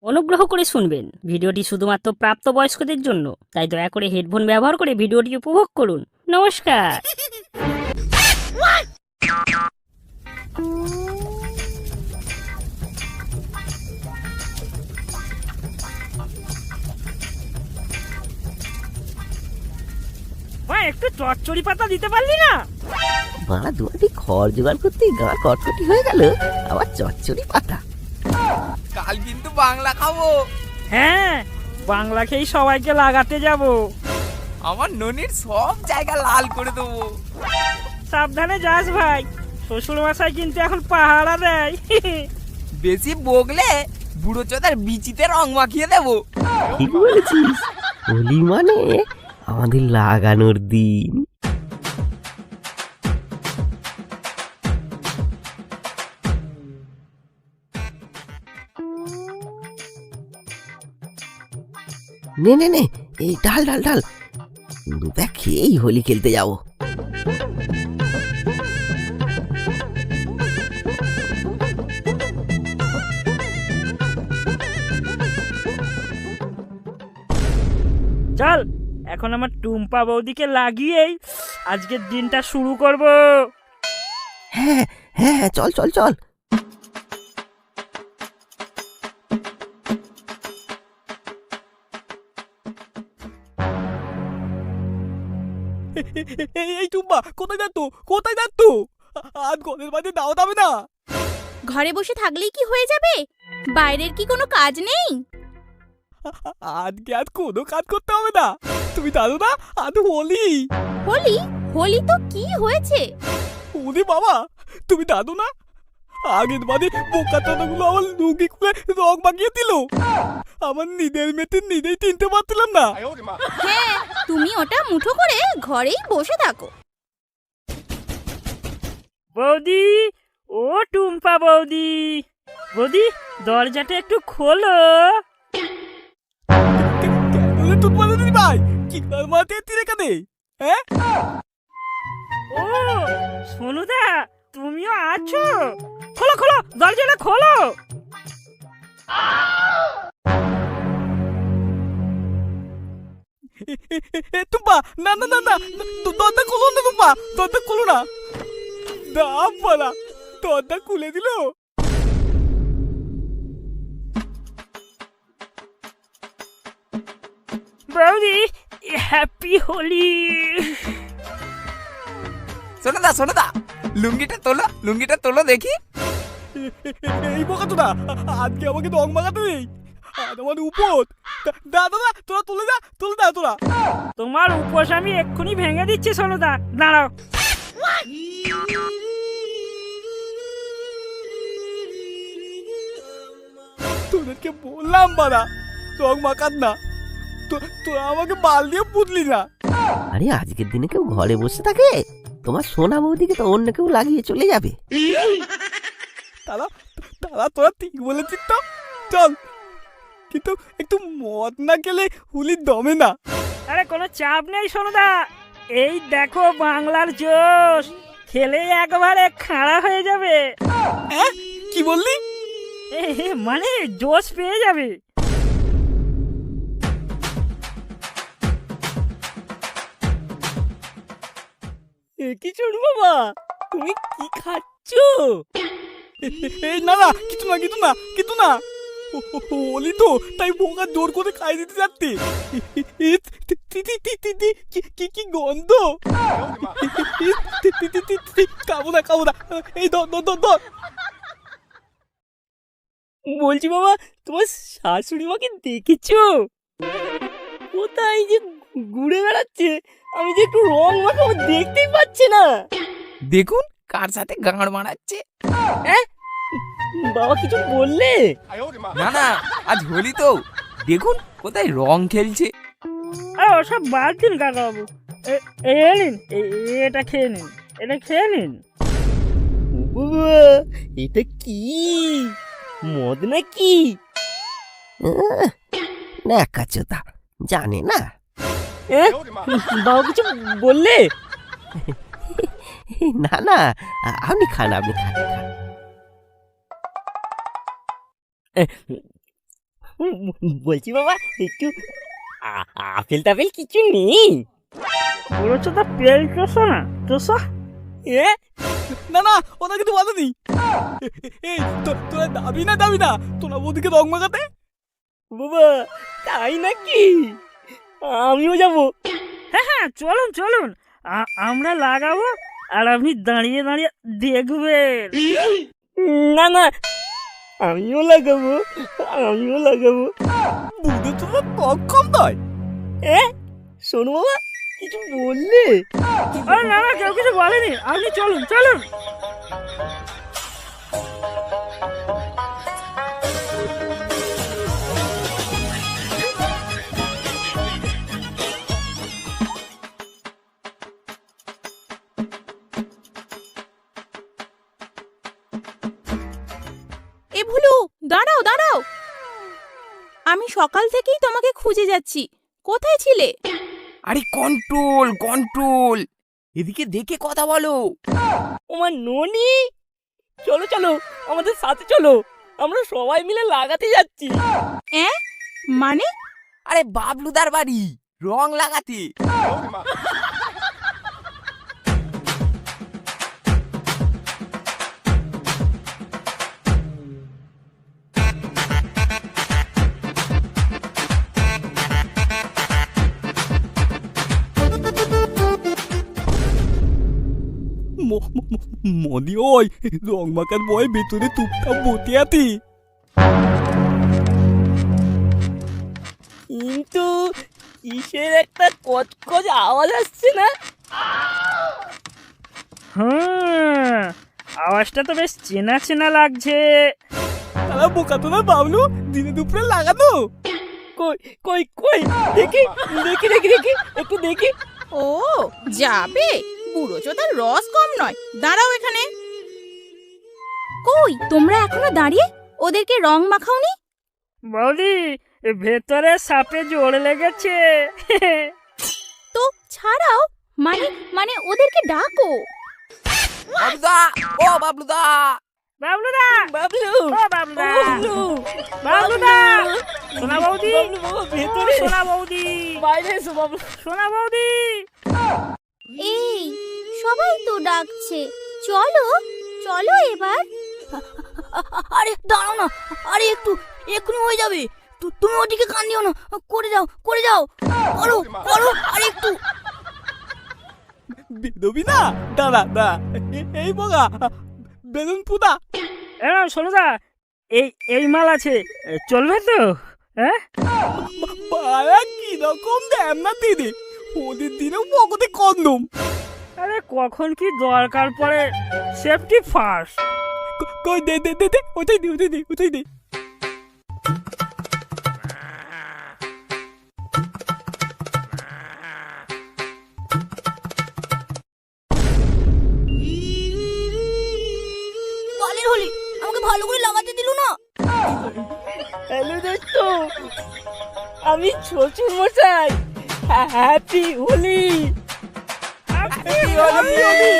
অনুগ্রহ করে শুনবেন, ভিডিওটি শুধুমাত্র প্রাপ্তবয়স্কদের জন্য, তাই দয়া করে হেডফোন ব্যবহার করে ভিডিওটি উপভোগ করুন। নমস্কার। একটু চচ্চড়ি পাতা দিতে পারলি না? বাড়া দুয়াটি খড় জোগাড় করতে গা কটকটি হয়ে গেল, আবার চচ্চড়ি পাতা। কাল কিন্তু বাংলা খাবো। হ্যাঁ, বাংলা খেয়ে সবাইকে লাগাতে যাব। আমার ননির সব জায়গা লাল করে দেবো। সাবধানে যাস ভাই, শ্বশুর মশাই কিন্তু এখন পাহারা দেয়। বেশি বগলে বুড়ো চোদার বিচিতে রং মাখিয়ে দেবো। ঠিক বলেছিস, হোলি মানে আমাদের লাগানোর দিন। নে নে নে, এই ডাল ডাল ডাল, দুটা খেয়েই হোলি খেলতে যাবো। চল, এখন আমার টুম্পা বৌদিকে লাগিয়েই আজকের দিনটা শুরু করব। হ্যাঁ হ্যাঁ, চল চল চল। এই টুম্বা, কোথায় যাচ্ছ? কোথায় যাচ্ছ? আজ ঘরের মাঝে দাও যাবে না। ঘরে বসে থাকলেই কি হয়ে যাবে? বাইরের কি কোনো কাজ নেই? আজকে আজ কোনো কাজ করতে হবে না। তুমি জানো না আজ হোলি। হোলি? হোলি তো কি হয়েছে? ওরে বাবা, তুমি জানো না আগের বারে বোকা চোদাগুলো আমার লুঙ্গি খুলে রং মাখিয়ে দিল। আমার নিজের মেয়েতে নিজেই চিনতে পারছিলাম না। হ্যাঁ, তুমি ওটা মুঠো করে ঘরেই বসে থাকো। বৌদি, ও টুম্পা বৌদি, বৌদি দরজাটা একটু খোলো। কেন তুই বলে দিদি ভাই, কি কার মাঠে তীরে কানে? হ্যাঁ, ও সোনুদা, তুমিও আছো? খোলো খোলো, দরজাটা খোলো। টুম্পা, না না না না, দরজা খুলো না টুম্পা, দরজা খুলো না। দাম পালা, দরজা খুলে দিল। বৌদি, হ্যাপি হোলি। শোনো দা, লুঙ্গিটা তোলো দেখি। এই বোকা তো না, আজকে আমাকে রং মাখাতে নেই। আজ আমার উপর। দাদা তোরা তুলে দা তোরা। তোমার উপোস আমি এক্ষুনি ভেঙে দিচ্ছি সোনুদা, দাঁড়াও। তোদেরকে বললাম বাড়া রং মাখাত না, তোরা আমাকে বাল দিয়ে পুতলি না। আরে আজকের দিনে কেউ ঘরে বসে থাকে? তোমার সোনা বৌদিকে তো অন্য কেউ লাগিয়ে চলে যাবে। তারা তোরা ঠিক বলেছিস তো। চল, কিন্তু একটু মদ না খেলে হুলির দমে না। আরে কোনো চাপ নেই সোনুদা, এই দেখো বাংলার জোশ, খেলে একবারে খাড়া হয়ে যাবে। হ্যাঁ, কি বললি? মানে জোশ পেয়ে যাবে। কি ছোট বাবা, তুমি কি খাচ্ছ? এই না না, কিছু না। হোলি তো, তাই বোকা জোর করে খাই দিতে যাচ্ছে। কি গন্ধ! খাবো না। এই ধর। বলছি বাবা, তোমার শাশুড়ি মাকে দেখেছো? কোথায় যে ঘুরে বেড়াচ্ছে, আমি যে একটু রং মাখাবো দেখতেই পাচ্ছি না। দেখুন কার সাথে গাঁড় মারাচ্ছে। বাবা কিছু বললে? না, আজ হোলি তো, দেখুন কোথায় রং খেলছে। আরে ওসব বাদ দিন কাকাবাবু, এই নিন, এটা খেয়ে নিন। বাবা, এটা কি মদ নাকি? ন্যাকাচোদা, জানে না। বাবা কিছু বললে? না, আপনি খান। বলছি বাবা একটু আপেল টাপেল কিছু নেই? বলেছো তো পেল চোষো না চোষো। এ না না ওটা কিন্তু বলেনি। এই তোরা দাবি না তোরা বৌদিকে রং মাখাতে। বাবা তাই নাকি? আমিও যাবো। হ্যাঁ চলুন চলুন, আমরা লাগাবো আর আপনি দাঁড়িয়ে দাঁড়িয়ে দেখবেন। না না আমিও লাগাবো। বুধে তোরা টক কম নয়। এ শোনো বাবা কিছু বললে? আরে না না, কেউ কিছু বলেনি, আপনি চলুন চলুন। এ ভুলু, দাঁড়াও দাঁড়াও, আমি সকাল থেকেই তোমাকে খুঁজে যাচ্ছি, কোথায় ছিলে? আরে কন্ট্রোল, এদিকে দেখে কথা বলো। ওমা ননি, চলো চলো আমাদের সাথে চলো, আমরা সবাই মিলে লাগাতে যাচ্ছি। মানে? আরে বাবলুদার বাড়ি রং লাগাতে। মনে হয় রং মাখার বয় ভেতরে টুকটাক বসে আছি। কিন্তু কিসের একটা কচকচ আওয়াজ আসছে না? আওয়াজটা তো বেশ চেনা চেনা লাগছে। তারা বোকা তো না বাবলু, দিনে দুপুরে লাগানো। কই কই কই দেখি দেখি দেখি দেখি একটু দেখি। ও যাবে, বুড়ো চোদার রস কম নয়, দাঁড়াও এখানে। কই তোমরা এখনো দাঁড়িয়ে, ওদেরকে রং মাখাওনি? বৌদি, ভেতরে সাপে জোর লেগেছে। তো ছাড়াও, মানে মানে ওদেরকে ডাকো। বাবলুদা, ও বাবলুদা। বাবলুদা, বাবলু ও বাবলুদা, বাবলু বাবলুদা, সোনা বৌদি, বাবলু বাবা ভেতরে, সোনা বৌদি, বাইরে এসো বাবলু। সোনা বৌদি। এই সবাই তো ডাকছে, চলো চলো এবার। আরে দাঁড়াও না, আরে এক্ষুনি হয়ে যাবে। তুমি ওদিকে কান দিও না, করে যাও করো আরে একটু। বেরোবি না? দাঁড়া এই বোকা বেলুন পুদা। সোনুদা, এই মাল আছে, চলবে তো? হ্যাঁ বাড়া কিরকম দেন না দিদি, ওদের দিনেও পকেটে কন্দম। আরে কখন কি দরকার পড়ে, সেফটি ফার্স্ট। কই দে ওটাই দে। কালের হলি আমাকে ভালো করে লাগাতে দিল না। হ্যালো দোস্ত, আমি শ্বশুর মশাই। হ্যাপি হোলি। হ্যাপি হোলি।